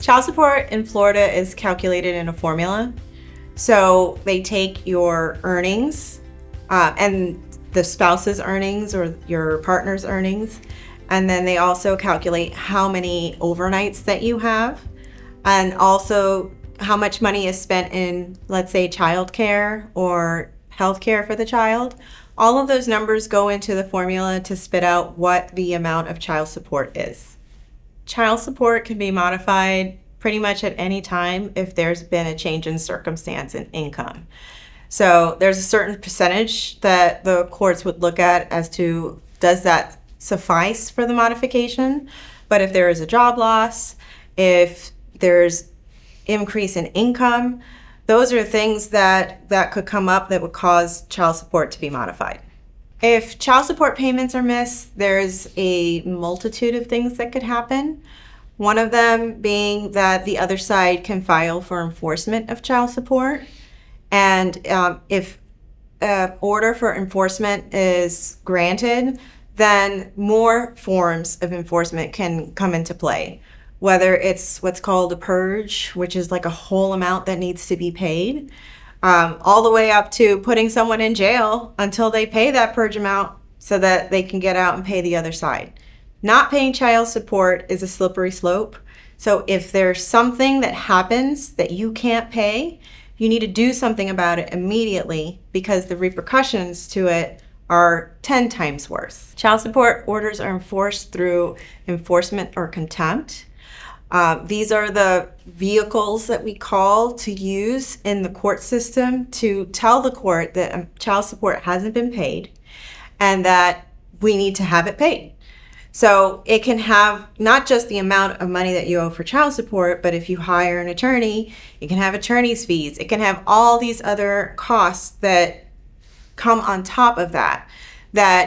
Child support in Florida is calculated in a formula. So they take your earnings and the spouse's earnings or your partner's earnings, and then they also calculate how many overnights that you have, and also how much money is spent in, let's say, childcare or healthcare for the child. All of those numbers go into the formula to spit out what the amount of child support is. Child support can be modified pretty much at any time if there's been a change in circumstance and income. So there's a certain percentage that the courts would look at as to, does that suffice for the modification? But if there is a job loss, if there's increase in income, those are things that could come up that would cause child support to be modified. If child support payments are missed, there's a multitude of things that could happen. One of them being that the other side can file for enforcement of child support. And if an order for enforcement is granted, then more forms of enforcement can come into play. Whether it's what's called a purge, which is like a whole amount that needs to be paid, all the way up to putting someone in jail until they pay that purge amount so that they can get out and pay the other side. Not paying child support is a slippery slope. So if there's something that happens that you can't pay, you need to do something about it immediately, because the repercussions to it are 10 times worse. Child support orders are enforced through enforcement or contempt. These are the vehicles that we call to use in the court system to tell the court that child support hasn't been paid and that we need to have it paid. So it can have not just the amount of money that you owe for child support, but if you hire an attorney, it can have attorney's fees. It can have all these other costs that come on top of that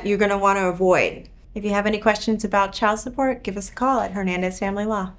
you're going to want to avoid. If you have any questions about child support, give us a call at Hernandez Family Law.